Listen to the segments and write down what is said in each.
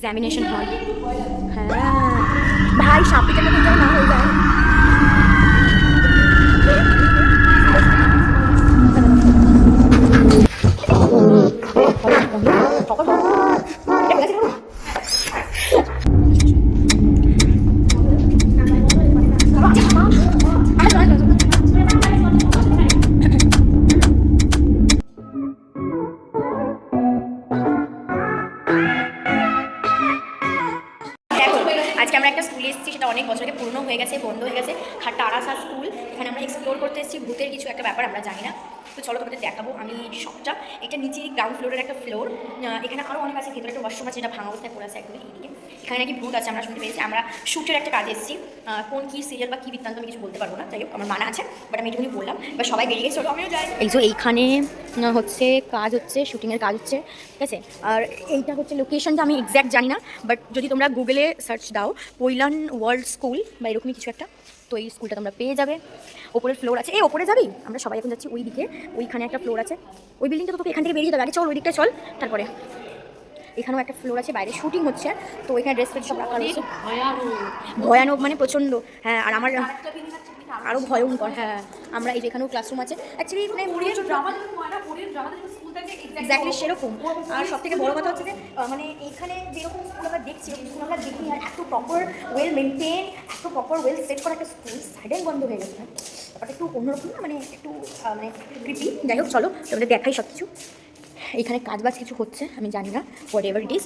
Examination হয়। হ্যাঁ ভাই, সাপের মতো যেন না হয়ে যায়। আজকে আমরা একটা স্কুলে এসেছি, সেটা অনেক বছরকে পুরনো হয়ে গেছে, বন্ধ হয়ে গেছে। টারাসা স্কুল। এখানে আমরা এক্সপ্লোর করতে এসেছি ভূতের কিছু একটা ব্যাপার, আমরা জানি না। তো চলো তোমাদের দেখাবো আমি সবটা। এটা নিচে গ্রাউন্ড ফ্লোরের একটা ফ্লোর। এখানে আরও অনেক আছে, ভেতরে একটা ওয়াশরুম আছে, যেটা ভাঙা অবস্থায় পড়ে আছে একদম এইদিকে। এখানে নাকি ভূত আছে, আমরা শুনতে পেয়েছি। আমরা শ্যুটের একটা কাজে এসেছি, কোন কী সিরিয়াল বা কী বৃত্তান্ত আমি কিছু বলতে পারবো না, যাই হোক আমার মানা আছে, বাট আমি এটুকুনি বললাম। এবার সবাই বেরিয়ে গেছে, আমিও যাই। এই যে এইখানে হচ্ছে কাজ হচ্ছে, শ্যুটিংয়ের কাজ হচ্ছে, ঠিক আছে। আর এইটা হচ্ছে লোকেশনটা আমি এক্স্যাক্ট জানি না, বাট যদি তোমরা গুগলে সার্চ দাও পৈলান ওয়ার্ল্ড স্কুল বা এরকমই কিছু একটা, তো এই স্কুলটা তোমরা পেয়ে যাবে। ওপরের ফ্লোর আছে, এই ওপরে যাবি, আমরা সবাই এখন যাচ্ছি ওই দিকে। ওইখানে একটা ফ্লোর আছে, ওই বিল্ডিংটা তো তোকে এখান থেকে বেরিয়ে যাবে, আগে চল ওই দিকটা চল, তারপরে এখানেও একটা ফ্লোর আছে, বাইরে শুটিং হচ্ছে, তো এখানে ড্রেস ফ্রেস সব রাখা রয়েছে। ভয়ানক মানে প্রচণ্ড। হ্যাঁ, আর আমার আরও ভয়ঙ্কর। হ্যাঁ, আমরা এই যে এখানেও ক্লাসরুম আছে অ্যাকচুয়ালি, মানে এক্স্যাক্টলি সেরকম। আর সব থেকে বড় কথা হচ্ছে যে মানে এইখানে যেরকম স্কুল আমরা দেখছি, স্কুল আমরা দেখি, আর এত প্রপার ওয়েল মেনটেন, এত প্রপার ওয়েল সেট করা একটা স্কুল সাইডেন বন্ধ হয়ে গেছে। ব্যাপারটা একটু অন্যরকম না, মানে একটু মানে কৃপি। যাই হোক চলো তোমাদের দেখাই সব কিছু। এইখানে কাজ বাজ কিছু হচ্ছে, আমি জানি না, হোয়াট এভার ইট ইজ।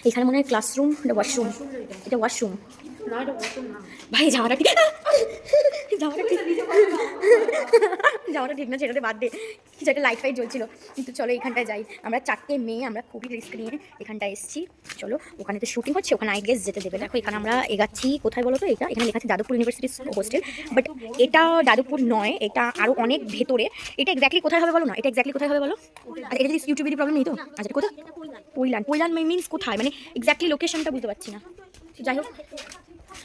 এখানে মনে হয় ক্লাসরুম, এটা ওয়াশরুম, এটা ওয়াশরুম। ভাই যাওয়াটা ঠিক, যাওয়াটা ঠিক, যাওয়াটা ঠিক না, সেটাতে বাদ দে। কিছু একটা লাইট ফাইট জ্বলছিল, কিন্তু চলো এখানটায় যাই। আমরা 4টে মেয়ে, আমরা খুবই রিস্ক নিয়ে এখানটায় এসেছি। চলো, ওখানে তো শুটিং হচ্ছে, ওখানে আই গেস যেতে দেবে। দেখো এখানে আমরা এগাচ্ছি কোথায় বলো তো, এটা এখানে লেখা আছে যাদবপুর ইউনিভার্সিটি হোস্টেল, বাট এটা যাদবপুর নয়, এটা আরও অনেক ভেতরে। এটা এক্স্যাক্টলি কোথায় হবে বলো না, এটা এক্স্যাক্টলি কোথায় হবে বলো? আচ্ছা, এটা যদি ইউটিউবের প্রবলেম নেই তো? আচ্ছা কোথায়? পৈলান, পৈলান মিনস কোথায়, মানে এক্স্যাক্টলি লোকেশনটা বুঝতে পারছি না। যাই হোক,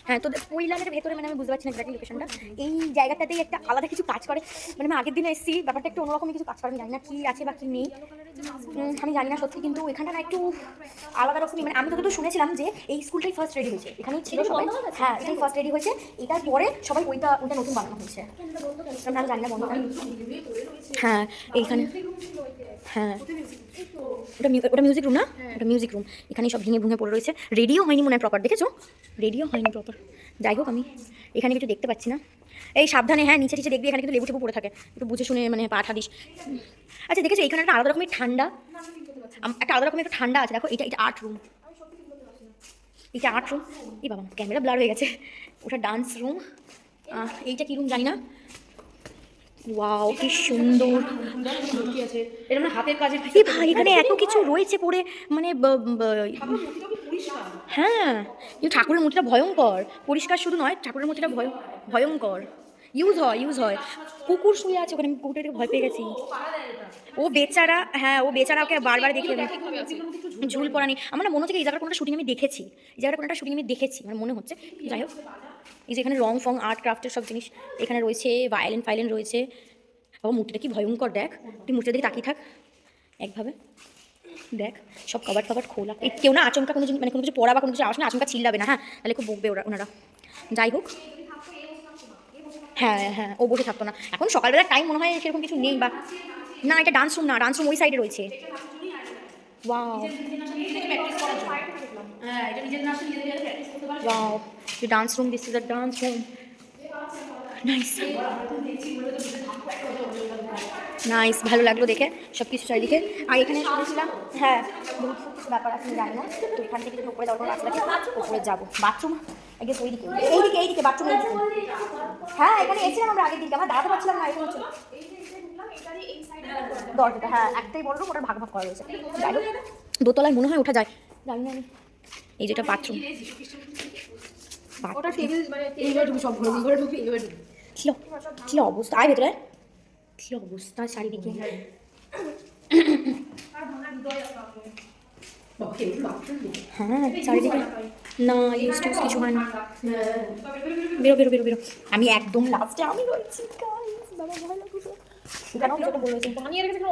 হ্যাঁ, তো পৈলানের ভেতরে, মানে আমি বুঝতে পারছি না এক্স্যাক্টলি লোকেশনটা। এই জায়গাটাতেই একটা আলাদা কিছু কাজ করে, মানে আমি আগের দিনে এসেছি, ব্যাপারটা একটু অন্যরকমই কিছু কাজ করে, আমি জানি না কী আছে বা কী নেই, আমি জানি না সত্যি, কিন্তু এখানটা না একটু আলাদা রকমই। মানে আমি তো শুনেছিলাম যে এই স্কুলটাই ফার্স্ট রেডি হয়েছে, এখানেই ছিল সবাই। হ্যাঁ, এটাই ফার্স্ট রেডি হয়েছে, এটার পরে সবাই ওইটা নতুন বানানো হয়েছে, আমি জানি না বন্ধ। হ্যাঁ এইখানে, হ্যাঁ ওটা মিউজিক রুম না, ওটা মিউজিক রুম। এখানে সব ভেঙে ভেঙে পড়ে রয়েছে, রেডিও হয়নি মনে হয় প্রপার, দেখেছো? রেডিও হয়নি প্রপার। যাই হোক, আমি এখানে কিছু দেখতে পাচ্ছি না, এই সাবধানে। হ্যাঁ, নিচে দেখবি, এখানে কিন্তু লেবু টেবু পড়ে থাকে, একটু বুঝে শুনে মানে পা ঠা দিস। আচ্ছা দেখেছো, এখানে একটা আলাদা রকমের ঠান্ডা, একটা আলাদা রকমের একটা ঠান্ডা আছে। দেখো এটা আর্ট রুম, এটা আর্ট রুম। এই বাবা, ক্যামেরা ব্লার হয়ে গেছে। ওটা ডান্স রুম। এইটা কি রুম জানি না। ওয়াও, কি সুন্দর, এটা হাতের কাজের। এই ভাই এখানে এত কিছু রয়েছে পড়ে, মানে হ্যাঁ, কিন্তু ঠাকুরের মূর্তিটা ভয়ঙ্কর, পরিষ্কার শুধু নয়, ঠাকুরের মূর্তিটা ভয়ঙ্কর। ইউজ হয়। কুকুর শুয়ে আছে ওখানে, আমি কুকুরটাকে ভয় পেয়ে গেছি। ও বেচারা, হ্যাঁ ও বেচারা, ওকে বারবার দেখে ঝুল পড়ানি। আমার না মনে হচ্ছে এই জায়গার কোনটা শুটিং আমি দেখেছি, এই জায়গার কোনটা শুটিং আমি দেখেছি আমার মনে হচ্ছে। যাই হোক, এই যে এখানে রং ফং আর্ট ক্রাফটের সব জিনিস এখানে রয়েছে, ভায়োলিন ফাইলেন রয়েছে। বাবা মূর্তিটা কি ভয়ঙ্কর, দেখ তুই মূর্তিটা দেখে তাকিয়ে থাক একভাবে, দেখ সব কভার খোলা। এই কেউ না আচমকা কোনো মানে কোনো কিছু পড়া বা কোনো কিছু আওয়াজ না আচমকা চিল্লাবে না, হ্যাঁ, তাহলে খুব বকবে ওনারা। যাই হোক, হ্যাঁ ও বসে থাকতো না। এখন সকালবেলার টাইম মনে হয় সেরকম কিছু নেই, বা না এটা ডান্স রুম না, ডান্স রুম ওই সাইডে রয়েছে। Wow, wow, the dance room, this is a dance room. Nice, nice, ভালো লাগলো দেখে সব কিছু চারিদিকে। আর এখানে শুনেছিলাম, হ্যাঁ বহুত কিছু ব্যাপার আছে, আমি জানি না। তো এখান থেকে যদি উপরে যাওয়ার রাস্তা আছে, উপরে যাবো। বাথরুম আই গেস ওইদিকে, এইদিকে বাথরুম এইদিকে। হ্যাঁ এখানে এসেছিলাম আমরা আগের দিকে, আমরা দাঁড়াতে পারছিলাম না, এখানে হচ্ছিল দরজাটা। হ্যাঁ একটাই বড় রুম, ওটা ভাগ করা রয়েছে। যাই হোক, দোতলায় মনে হয় ওঠা যায়, জানি না আমি। এই যেটা বাথরুম, কি অবস্থা, আয় ভেতরে, কি অবস্থা চারিদিকে। হ্যাঁ চারিদিকে না, ইউজ টুজ কিছু হয় না। বেরো, আমি একদম লাস্টে আমি রয়েছি।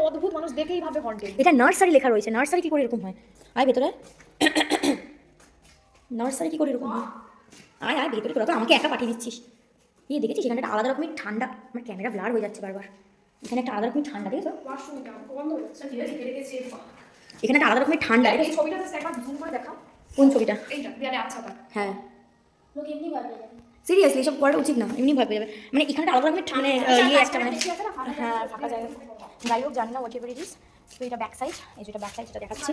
অদ্ভুত মানুষ দেখেই ভাবে হন্টেড। এটা নার্সারি লেখা রয়েছে, নার্সারি কি করে এরকম হয়? আয় ভেতরে। নার্সারি কি করে এরকম হয়? আয় আয় ভেতরে তোরা তো আমাকে একা পাঠিয়ে দিচ্ছিস। দেখেছিস এখানে একটা আলাদা রকমের ঠান্ডা, আমার ক্যামেরা ব্লার হয়ে যাচ্ছে বারবার। এখানে একটা আলাদা রকমের ঠান্ডা, দেখেছো? এখানে একটা আলাদা রকমের ঠান্ডা। এই ছবিটা জাস্ট একবার জুম করে দেখাও। কোন ছবিটা? এইটা দেয়ালে আচ্ছাটা। হ্যাঁ লোক এমনি ভয় পেয়ে যাবে। সিরিয়াসলি এসব করা উচিত না, এমনি ভয় পেয়ে যাবে। মানে এখানে একটা আলাদা রকমের মানে একটা মানে হ্যাঁ ফাঁকা জায়গা। যাই হোক জানি না হোয়াট এভার ইট ইজ। তো এটা ব্যাক সাইড, এই যেটা ব্যাক সাইড সেটা দেখাচ্ছি।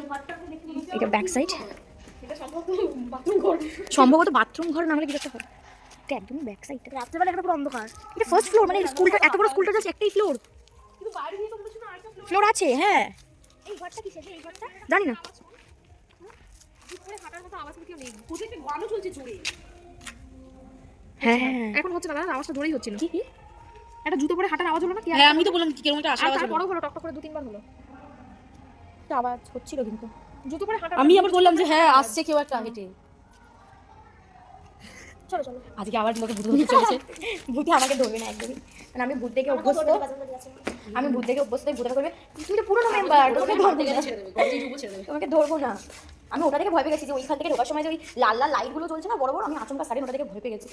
এটা ব্যাক সাইড, এটা সম্ভবত বাথরুম ঘর। সম্ভবত বাথরুম ঘর না হলে কিছু একটা হয়। এটা একদমই ব্যাক সাইড। রাত্রেবেলা একটা পুরো অন্ধকার। এটা ফার্স্ট ফ্লোর, মানে স্কুলটা এত বড়, স্কুলটা জাস্ট একটাই ফ্লোর। কিন্তু বাইরে নিয়ে তো বলেছ না আরেকটা ফ্লোর। ফ্লোর আছে হ্যাঁ, এই ঘরটা কিসের? এই ঘরটা জানি না। উপরে হাঁটার মতো আওয়াজ কেউ নেই। কোথায় একটা গানও চলছে জোরে। হ্যাঁ হ্যাঁ এখন হচ্ছে না, দাদা আওয়াজটা জোরেই হচ্ছিল। কি কি? একটা জুতো পরে হাঁটার আওয়াজ হলো না কি? হ্যাঁ আমি তো বললাম কিরকম একটা আর আওয়াজ হলো। তারপরেও হলো, টকটক করে 2-3 বার হলো। একটা আওয়াজ হচ্ছিল কিন্তু জুতো পরে হাঁটা। আমি আবার বললাম যে হ্যাঁ আসছে কেউ একটা হেঁটে। চলো চলো। আজকে আবার লোকে ভূত ধরতে চলেছে। ভূতে আমাকে ধরবে না একদমই, কারণ আমি ভূত দেখে অভ্যস্ত। আমি ভূত দেখে অভ্যস্ত, ভূতে করবে তুমি তো পুরনো মেম্বার, তোমাকে ধরবো না। ছেড়ে দেবে, গর্জে ডুবো ছেড়ে দেবে। তোমাকে ধরবো না। আমি ওটা থেকে ভয় পেয়ে গেছি যে ওইখান থেকে ঢোকার সময় যে ওই লাল লাল লাইটগুলো জ্বলছে না বড় বড়, আমি আচমকা সাড়ে ওটা থেকে ভয় পেয়ে গেছি।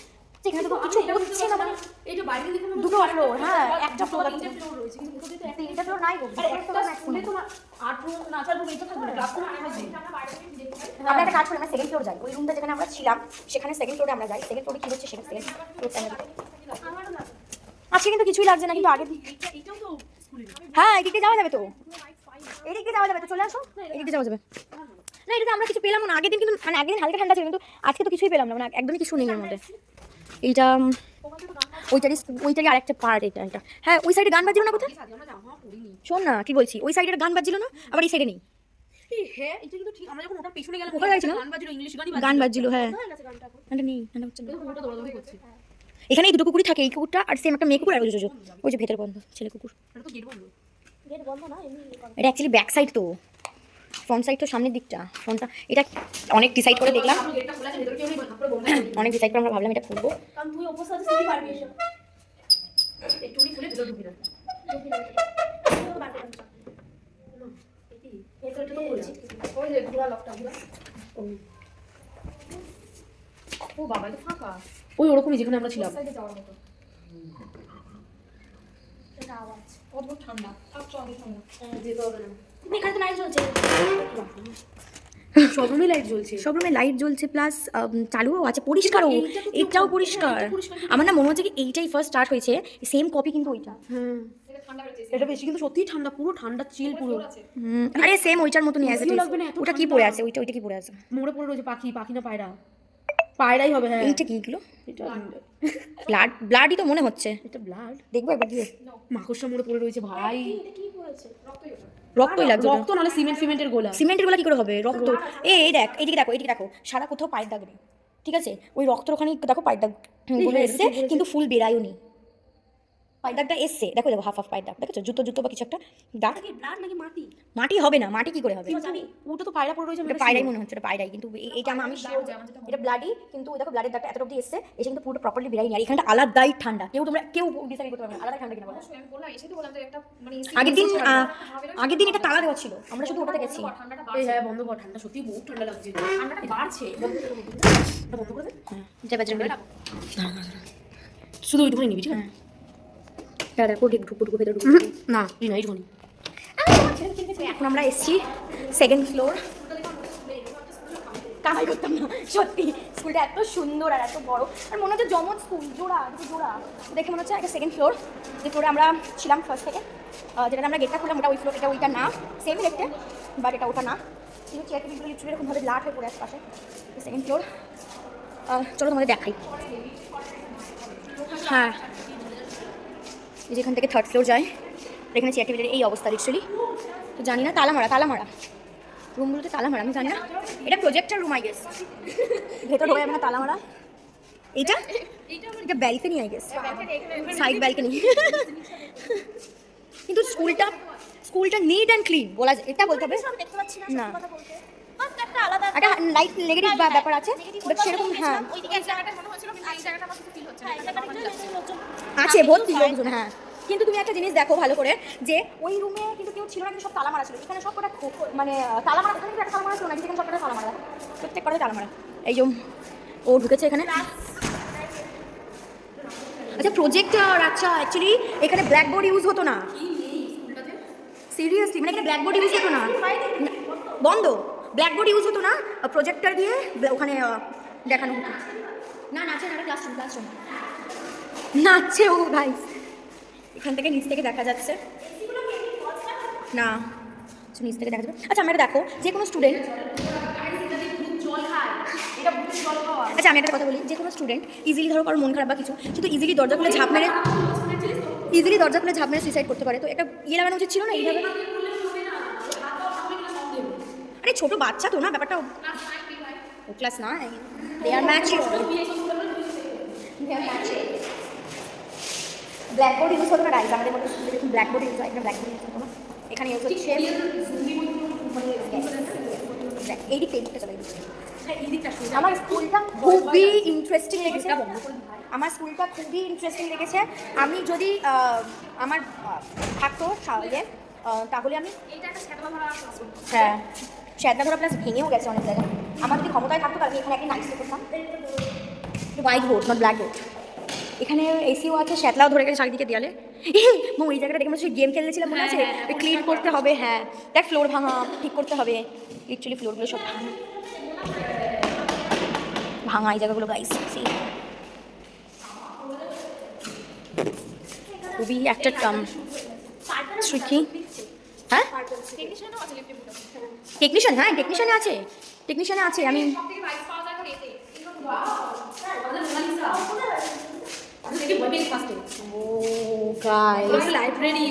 সেখানে তো কিছু হচ্ছে না, মানে এইটা বাইরে দেখে মনে দুটো ফ্লোর, হ্যাঁ একটা ফ্লোর আছে, হচ্ছে ফ্লোর রয়েছে, কিন্তু কোথায় তো তিনটা ফ্লোর নাই গো। আরে একটা স্কুলে তোমার 8 রুম না 4 রুম এইটা থাকবে না, ক্লাসরুম আছে। আমরা একটা কাজ করি, আমরা সেকেন্ড ফ্লোর যাই। ওই রুমটা যেখানে আমরা ছিলাম সেখানে সেকেন্ড ফ্লোরে আমরা যাই। সেকেন্ড ফ্লোরে কি হচ্ছে সেখানে সেকেন্ড ফ্লোরটা আমরা যাই। আজকে কিন্তু কিছুই লাগছে না, কিন্তু আগে এইটাও তো স্কুলে। হ্যাঁ এদিকে যাওয়া যাবে তো, এদিকে যাওয়া যাবে তো, চলে আসো এদিকে যাওয়া যাবে। না এটাতে আমরা কিছু পেলাম না। আগের দিন কিন্তু মানে আগের দিন হালকা ঠান্ডা ছিল, কিন্তু আজকে তো কিছুই পেলাম না, মানে একদমই কিছু নেই এর মধ্যে। এইটা ওইটারই আরেকটা পার্ট এটা এটা। হ্যাঁ ওই সাইডে গান বাজছিল না কোথায়? আমরা জামা পরিনি। শোন না কি বলছি, ওই সাইডের গান বাজছিল না, আবার এই সাইডে নেই। এই হ্যাঁ এটা কিন্তু ঠিক, আমরা যখন ওটার পেছনে গেলাম কোথায় গেছিলাম? গান বাজলো, ইংলিশ গানই গান বাজছিল হ্যাঁ, হয়ে গেছে গানটা এখন। গানটা নেই, গানটা হচ্ছে না। বাজলো। ওটা দৌড়াদৌড়ি করছে। এখানে এই দুটো কুকুরই থাকে, এই কুকুরটা আর সেম একটা মেয়ে কুকুর আর ওই যে ভেতরে বন্ধ ছেলে কুকুর। এটা তো গেট বন্ধ। গেট বন্ধ না, এমনি ইয়ে করে। এটা অ্যাকচুয়ালি ব্যাক সাইড, তো ফ্রন্ট সাইড তো সামনের দিকটা, ফ্রন্টটা। এটা অনেক ডিসাইড করে দেখলাম, আমরা গেটটা খোলা আছে, ভেতরে কেউ নেই, তারপরে বন্ধ। অনেক ডিসাইড করে আমরা ভাবলাম এটা করবো। কারণ তুই অভ্যস্ত আছিস, তুই পারবি এসব। একটুখানি খুলে ভেতরে ঢুকি না। তুইও পারবি না। ভেতরটা তো খোলা। ওই যে ঘোড়া লকটা ঘোড়া। ও বাবা এটা ফাঁকা। ওই ওরকমই যেখানে আমরা ছিলাম। সাইডে যাওয়ার মতো। এটা আওয়াজ। অদ্ভুত ঠান্ডা। থাকছো অনেক ঠান্ডা। যেতে হবে না। তুমি এখানে তো লাইট জ্বলছে। সব রুমে লাইট জ্বলছে। সব রুমে লাইট জ্বলছে, প্লাস চালুও আছে, পরিষ্কারও। এইটা তো এটাও পরিষ্কার। আমার না মনে হচ্ছে কি এইটাই ফার্স্ট স্টার্ট হয়েছে, সেম কপি কিন্তু ওইটা। হ্যাঁ এটা বেশি কিন্তু সত্যিই ঠান্ডা, পুরো ঠান্ডা চিল পুরো। আরে সেম ওইটার মতনই আছে। এসিও লাগবে না, এত ওটা কি ঠান্ডা। পড়ে আছে? ওইটা কি পড়ে আছে? মোড়ে পড়ে রয়েছে পাখি, পাখি না পায়রা? পায়রাই হবে হ্যাঁ। এইটা কি এগুলো? এটা ব্লাডই তো মনে হচ্ছে। এটা ব্লাড। দেখবো একবার দিয়ে। মাকড়সা মোড়ে পড়ে রয়েছে ভাই। এটা কি পড়েছে? রক্তই লাগছে। রক্ত নালে সিমেন্টের গোলা। সিমেন্টের গুলা কি করে হবে? রক্ত। এই দেখ, এইদিকে দেখো, এইদিকে দেখো, সারা কোথাও পায়ের দাগ নেই, ঠিক আছে? ওই রক্তর ওখানে দেখো পায়ের দাগ গুলো এসছে, কিন্তু ফুল বেরায়ও নি। পায়ের দাগটা এসছে, দেখো দেখো, হাফ হাফ পায়ের দাগ দেখেছো? জুতো বা কিছু একটা দাগ। কি ব্লাড নাকি মাটি? মাটি হবে না, মাটি কি করে হবে? জানি। ওটা তো পায়রা পড়ে রয়েছে। এটা পায়রাই মনে হচ্ছে, এটা পায়রাই, কিন্তু এইটা আমি sure যে এটা ব্লাডি, কিন্তু ওই দেখো ব্লাডের দাগটা এত অবধি এসছে, এসে কিন্তু পুরো প্রপারলি বেরায়নি। আর এখানটা আলাদাই ঠান্ডা, কেউ ডিসাইড করতে পারবে না আলাদাই ঠান্ডা কিনা বলো। আমি বললাম এসে তো বললাম যে একটা মানে আগের দিন এটা তালা দেওয়া ছিল, আমরা শুধু ওটাতে গেছি। এই হ্যাঁ বন্ধ কর, ঠান্ডা সত্যি বহুত ঠান্ডা লাগছে। ঠান্ডাটা বাড়ছে। বন্ধ করে দে। যাবে যাবে শুধু ওইটুকুনি নিবি, ঠিক আছে? দাদা কোটি ঢুকু ভেতরে ঢুকু। না এই না এইটুকুনি। এখন আমরা এসেছি সেকেন্ড ফ্লোর। কামাই করতাম না সত্যি, স্কুলটা এত সুন্দর আর এত বড়, আর মনে হচ্ছে জমজ স্কুল, জোড়া দুটো জোড়া। দেখে মনে হচ্ছে একটা সেকেন্ড ফ্লোর, যে ফ্লোরে আমরা ছিলাম ফার্স্ট থেকে, যেটা আমরা গেটটা খুললাম ওটা ওই ফ্লোর, এটা ওইটা না, সেম দেখতে, বাট এটা ওটা না। কিন্তু চেয়ার টেবিলগুলো লিচুড়ি এরকমভাবে লাট হয়ে পড়ে আশেপাশে। সেকেন্ড ফ্লোর, চলো তোমাদের দেখাই। হ্যাঁ যেখান থেকে থার্ড ফ্লোর যায়, এখানে চেয়ার টেবিলের এই অবস্থা লিটারালি। তো জানি না, তালা মারা রুমগুলোতে তালা মারা, আমি জানি না। এটা প্রজেক্টর রুম আই গেস, ভেতর ঢোকা যাবে না, তালা মারা। এটা balcony I guess, side balcony. কিন্তু স্কুলটা নিট অ্যান্ড ক্লিন বলা যায়, এটা বলতে হবে। সব দেখতে পাচ্ছি না। না, সত্যি কথা বলতে। বাস একটা আলাদা একটা লাইট নেগেটিভ ব্যাপার আছে, বাট সেরকম হ্যাঁ ওইদিকে এই জায়গাটা মনে হচ্ছিল, কিন্তু এই জায়গাটা আমার কিছু ফিল হচ্ছে না। এই জায়গাটা একটু লোকজন আছে, ভর্তি লোকজন। হ্যাঁ কিন্তু তুমি একটা জিনিস দেখো ভালো করে, যে ওই রুমে কিন্তু কেউ ছিল না, কিন্তু সব তালা মারা ছিল। এখানে সব কটা মানে তালা মারা, ওখানে কিন্তু একটা তালা মারা ছিল না, যেখানে সব কটা তালা মারা, প্রত্যেক কটাই তালা মারা। এই যে ও ঢুকেছে এখানে। আচ্ছা প্রজেক্টর, আচ্ছা অ্যাকচুয়ালি এখানে ব্ল্যাকবোর্ড ইউজ হতো না। সিরিয়াসলি মানে এখানে ব্ল্যাকবোর্ড ইউজ হতো না, বন্ধ। ব্ল্যাকবোর্ড ইউজ হতো না, প্রজেক্টর দিয়ে ওখানে দেখানো হতো। না নাচে না, ক্লাসরুম নাচছে ও ভাই। এখান থেকে নিচ থেকে দেখা যাচ্ছে না, নিচ থেকে দেখা যাবে। আচ্ছা আমরা দেখো যে কোনো স্টুডেন্ট, আচ্ছা আমি একটা কথা বলি, যে কোনো স্টুডেন্ট ইজিলি ধরো কারো মন খারাপ বা কিছু, শুধু ইজিলি দরজা খুলে ঝাঁপ মেরে সুইসাইড করতে পারে। তো একটা ইয়ে লাগানো উচিত ছিল না এইভাবে। আরে ছোট বাচ্চা তো না, ব্যাপারটা ও ক্লাস 9, দে আর ম্যাচিওর। ব্ল্যাকবোর্ড ইউজ হতো না গাইজ, আমাদের মতো স্কুলে দেখুন ব্ল্যাকবোর্ড ইউজ হয়, এখানে ব্ল্যাকবোর্ড ইউজ হতো না। এখানে ইউজ হচ্ছে এই দিকটা চলে গেছে। আমার স্কুলটা খুবই ইন্টারেস্টিং লেগেছে, আমি যদি আমার থাকতো ইয়ে তাহলে আমি হ্যাঁ শ্যাদা ধরা প্লাস ভেঙেও গেছে অনেক জায়গায়। আমার যদি ক্ষমতায় থাকতো তাহলে এখানে একটা নাইস করতাম। White board not black board. এখানে এসিও আছে, শ্যাতলাও ধরে গেছে চারিদিকে দেয়ালে। মো এই জায়গাটা দেখে মনে হচ্ছে গেম খেলতেছিলাম মনে আছে, ক্লিন করতে হবে। হ্যাঁ দেখ ফ্লোর ভাঙা, ঠিক করতে হবে। লিটারালি ফ্লোরগুলো সব ভাঙা এই জায়গাগুলো গাইস। খুবই একটা ট্রিকি। হ্যাঁ টেকনিশিয়ান, হ্যাঁ টেকনিশিয়ানে আছে আমি লাইব্রেরি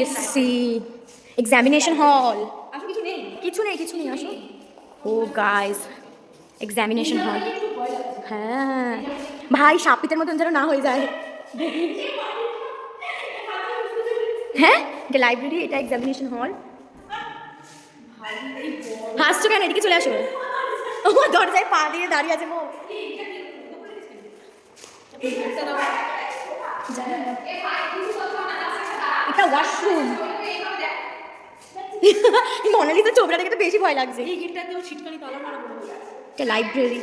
এক্সামিনেশন হল, কিছু নেই আসো। ও গাইস এক্সামিনেশন হল, হ্যাঁ ভাই সাপিতের মতন যেন না হয়ে যায়। হ্যাঁ এটা লাইব্রেরি, এটা এক্সামিনেশন হল। হাসছো কেন, এদিকে চলে আসো। ও দরজায় পা দিয়ে দাঁড়িয়ে আছে। এটা ওয়াশরুম। মনালিসা চোখটা দেখে তো বেশি ভয় লাগছে। এটা লাইব্রেরি,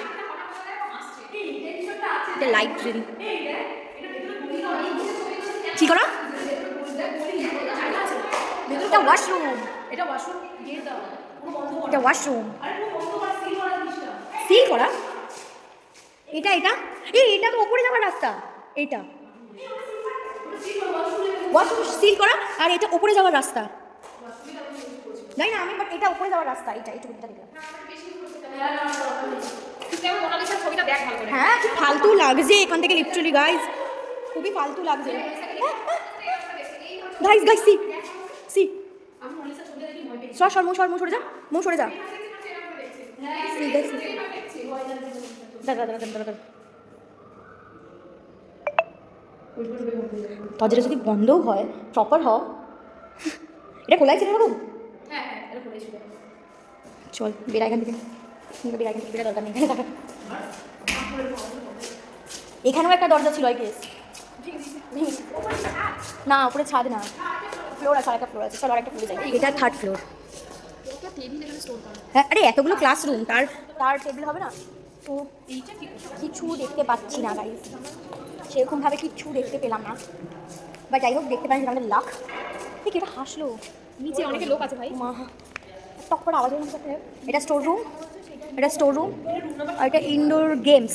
কি করা? এটা ওয়াশরুম, সিল করা। এটা এটা তো ওপরে যাওয়ার রাস্তা, এইটা ওয়াশরুম সিল করা, আর এটা ওপরে যাওয়ার রাস্তা। জানি না আমি, বাট এটা ওপরে যাওয়ার রাস্তা, এইটুকুটা দেখলাম। হ্যাঁ খুব ফালতু লাগছে এখান থেকে লিটারালি গাইজ, খুবই ফালতু লাগছে গাইজ। সি সর সরে যা। দরজাটা যদি বন্ধও হয় প্রপার হও। এটা খোলাই ছিল না? চল বেড়া এখান থেকে, বেড়া দরকার নেই। এখানেও একটা দরজা ছিল, আই গেস। না উপরে ছাদ না, ফ্লোর আছে, আরেকটা ফ্লোর আছে। চলো আরেকটা ফ্লোরে যাই, এটা 3rd ফ্লোর। হ্যাঁ আরে এতগুলো ক্লাসরুম, তার টেবিল হবে না তো। কিছু দেখতে পাচ্ছি না গাইস, সেরকমভাবে কিচ্ছু দেখতে পেলাম না, বা যাই হোক দেখতে পাইনি, আমাদের লাখ। ঠিক এটা হাসলো, নিচে অনেক লোক আছে ভাই। মা টক করে আওয়াজ হচ্ছে। এটা স্টোর রুম, আর এটা ইনডোর গেমস।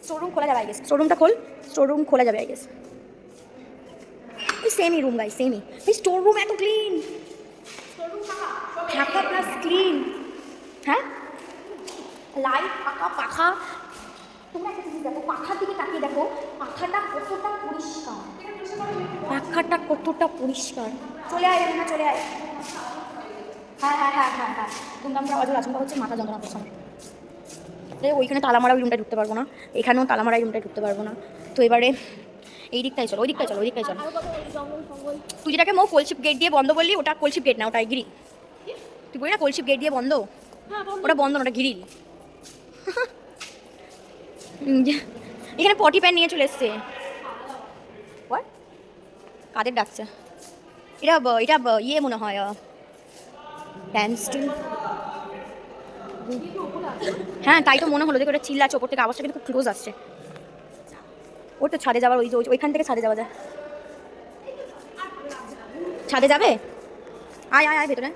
স্টোর রুম খোলা যাবে আই গেস। স্টোর রুম খোলা যাবে আই গেস। সেমই রুম গাইস, সেমই। স্টোর রুম এত ক্লিন, ফাঁকা প্লাস ক্লিন। হ্যাঁ লাইট ফাঁকা, পাখা। তোমরা একটা জিনিস দেখো, পাখার দিকে তাকিয়ে দেখো, পাখাটা কতটা পরিষ্কার। চলে আয় না, চলে আয়। হ্যাঁ তোমরা আমরা অজর আচমকা হচ্ছে, মাথা যন্ত্রণা করছে আমার। ওইখানে তালামারা ওই রুমটায় ঢুকতে পারবো না, এখানেও তালামারা এই রুমটায় ঢুকতে পারবো না। তো এবারে এই দিকটায় চলো, ওই দিকটায় চলো। তুই যেটাকে মো কলশিপ গেট দিয়ে বন্ধ বললি, ওটা কলশিপ গেট না, ওটা গ্রিল। তুই বলি না কলশিপ গেট দিয়ে বন্ধ, ওটা বন্ধ না, ওটা গ্রিল। এখানে পটি প্যান নিয়ে চলে এসছে। কাদের ডাকছে এটা ইয়ে মনে হয়, প্যান স্টিল। হ্যাঁ তাই তো মনে হলো যে ওটা চিল্লাচ্ছে ওপর থেকে, আওয়াজটা কিন্তু খুব ক্লোজ আসছে। ওর তো ছাদে যাওয়ার ওই যে ওইখান থেকে ছাদে যাওয়া যায়। ছাদে যাবে? আয় আয় আয় ভেতরে।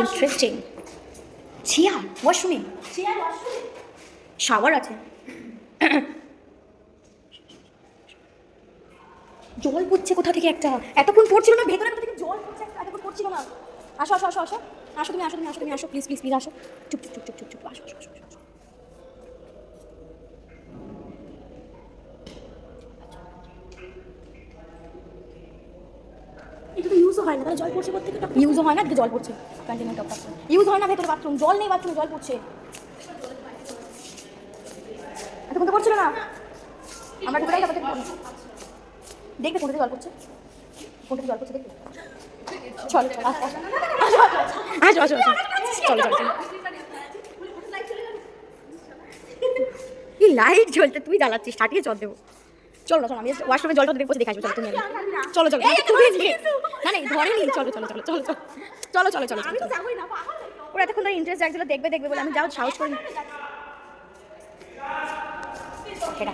ইন্টারেস্টিং। চেয়ার ওয়াশরুমে, শাওয়ার আছে। জল পড়ছে কোথা থেকে একটা, এতক্ষণ পড়ছিল না ভেতরে, কোথা থেকে জল পড়ছে একটা, এতক্ষণ পড়ছিল না। আসো আসো আসো আসো আসো, তুমি আসো, তুমি আসো, তুমি আসো, প্লিজ প্লিজ প্লিজ আসো, চুপ চুপ চুপ চুপ চুপ, আসো আসো আসো আসো। এটা তো ইউজও হয় না, তাহলে জল পড়ছে কোথা থেকে? ইউজও হয় না, দিকে জল পড়ছে কন্টিনিউ টপ পাচ্ছে। ইউজ হয় না ভেতরে বাথরুম, জল নেই বাথরুমে, জল পড়ছে। এতক্ষণ তো পড়ছিল না, আমরা ঢুকে যাবো, দেখবে কোথা থেকে জল পড়ছে, কোথা থেকে জল পড়ছে দেখবে। চলো চলো আসো আসো আসো আসো, চলো চলো চলো। কি লাইট জ্বলতে, তুই জ্বালাচ্ছিস, ছাটিয়ে জল দেবো। চলো না চলো, আমি ওয়াশরুমে জলটা দেখবো, দেখে আসবো। চলো তুমি চলো চলো, তুমি না না ধরেনি, চলো চলো চলো চলো চলো চলো চলো চলো চলো। ওরা এতক্ষণ ধরে ইন্টারেস্ট জাগছিল দেখবে দেখবে বলে, আমি যাও সাহস করি। সেটা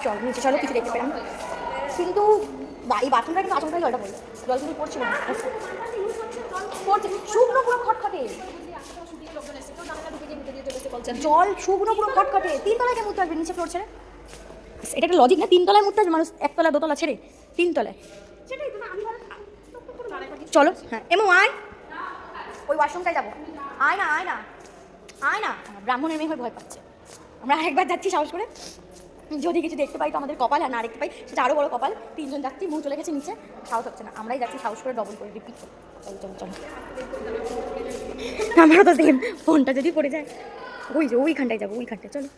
চলো নিচে চলো, কিছু দেখতে পেলাম কিন্তু এই বাথরুমটা কিন্তু আচমকাই জলটা পড়লো, জল কিন্তু পড়ছিল না, পড়ছে শুকনো পুরো খটখটে জল, শুকনো পুরো খটখটে। তিনতলায় কেন মুততে আসবে, নিচে ফ্লোর ছেড়ে? এটা একটা লজিক না, তিনতলায় মুততে আসবে মানুষ, একতলা দোতলা ছেড়ে তিনতলায়। চলো হ্যাঁ এমন আয়, ওই ওয়াশরুমটায় যাবো। আয় না আয় না আয় না, ব্রাহ্মণের মেয়ে হয়ে ভয় পাচ্ছে। আমরা আরেকবার যাচ্ছি সাহস করে, যদি কিছু দেখতে পাই তো আমাদের কপাল, আর না দেখতে পাই সেটা আরও বড় কপাল। তিনজন যাচ্ছি, মুখ চলে গেছে নিচে, সাহস হচ্ছে না, আমরাই যাচ্ছি সাহস করে, ডবল করে রিপিট। চলো চলো চলো, আমারও তো সেম, ফোনটা যদি পড়ে যায়। ওই যে ওইখানটায় যাবো, ওইখানটায় চলো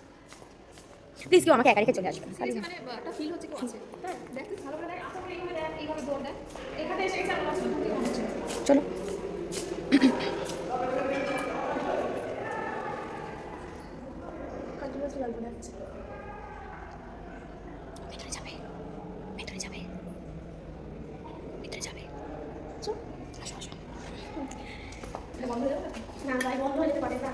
প্লিজ, কেউ আমাকে একা রেখে চলে আসবে না। মানে একটা ফিল হচ্ছে কেউ আছে। হ্যাঁ, দেখ তুই ভালো করে দেখ, আশা করি এইভাবে দেখ, এইভাবে দৌড় দেখ। এখানে এসে এসে আমার সামনে থেকে মনে হচ্ছে। চলো কন্টিনিউয়াসলি জল পড়ে যাচ্ছে। ভেতরে যাবে, ভেতরে যাবে, ভেতরে যাবে, চল। আসো আসো। এটা বন্ধ হয়ে যাবে? না ভাই, বন্ধ হয়ে যেতে পারে না।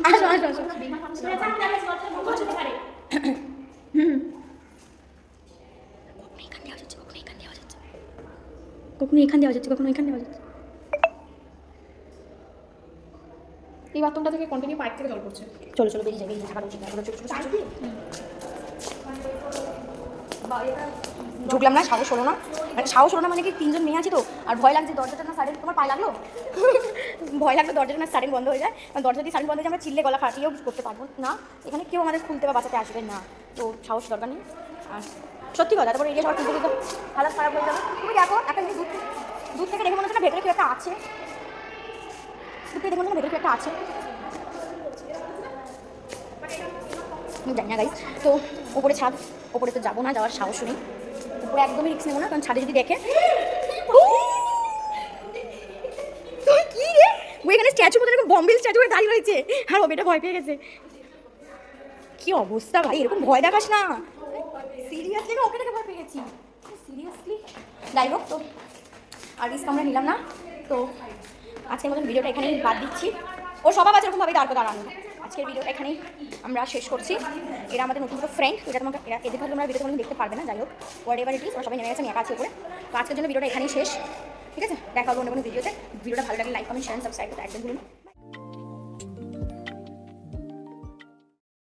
আসো আসো আসো। বিমান মানুষের কাছে আমি জানি জলটা বন্ধ হতে পারে। কখনো এখান দেওয়া যাচ্ছে, কখনো এখান দেওয়া যাচ্ছে। এই বাথরুমটা থেকে কন্টিনিউ পাইপ থেকে জল পড়ছে। চলো চলো বেরিয়ে যাবে, এই থাকা উচিত না, চলো চলো চলো চলো। ঢুকলাম না, সাহস হলো না, মানে সাহস হলো না মানে কি, তিনজন মেয়ে আছে তো, আর ভয় লাগছে দরজাটা না সাইডেন, তোমার পায়ে লাগলো? ভয় লাগলো দরজাটা না সাইডেন বন্ধ হয়ে যায়, কারণ দরজা যদি সাইডেন বন্ধ হয়ে যায় আমরা চিল্লে গলা ফাটিয়েও কিছু করতে পারবো না, এখানে কেউ আমাদের খুলতে বা বাঁচাতে আসবে না, তো সাহস দরকার নেই। আর সত্যি কথা, তারপরে এরিয়া সবার খুলতে খুলতে হালাত খারাপ হয়ে যাবে। তুমি দেখো একটা জিনিস দূর থেকে দেখে মনে হচ্ছে না ভেতরে কেউ একটা আছে, দূর থেকে দেখে মনে হচ্ছে না ভেতরে কেউ একটা আছে। জানি না গাইস, তো ওপরে ছাদ, ওপরে তো যাবো না, যাওয়ার সাহস নেই, উপরে একদমই রিস্ক নেবো না, কারণ ছাদে যদি দেখে কি রে, ও এখানে স্ট্যাচু মতো এরকম বম্বিল স্ট্যাচু হয়ে দাঁড়িয়ে রয়েছে, আর ও বেটা ভয় পেয়ে গেছে। কি অবস্থা ভাই, এরকম ভয় দেখাস না, সিরিয়াসলি আমি ওকে দেখে ভয় পেয়ে গেছি, সিরিয়াসলি। যাই হোক, তো আর রিস্ক আমরা নিলাম না, তো আজকের মতন ভিডিওটা এখানেই বাদ দিচ্ছি। ওর স্বভাব আছে এরকমভাবে দাঁড়ানো। আজকের ভিডিওটা এখানেই আমরা শেষ করছি। এরা আমাদের নতুন দুটো ফ্রেন্ড, এটা তোমাকে এদের হয়তো তোমরা ভিডিওতে কোনো দেখতে পারবে না, যাই হোক হোয়াট এভার ইট ইজ, ওরা সবাই নেমে গেছে, আমি একা আছি উপরে। তো আজকের জন্য ভিডিওটা এখানেই শেষ, ঠিক আছে? দেখা হবে অন্য কোনো ভিডিওতে। ভিডিওটা ভালো লাগলে লাইক কমেন্ট শেয়ার সাবস্ক্রাইব করতে একদম ভুলুন।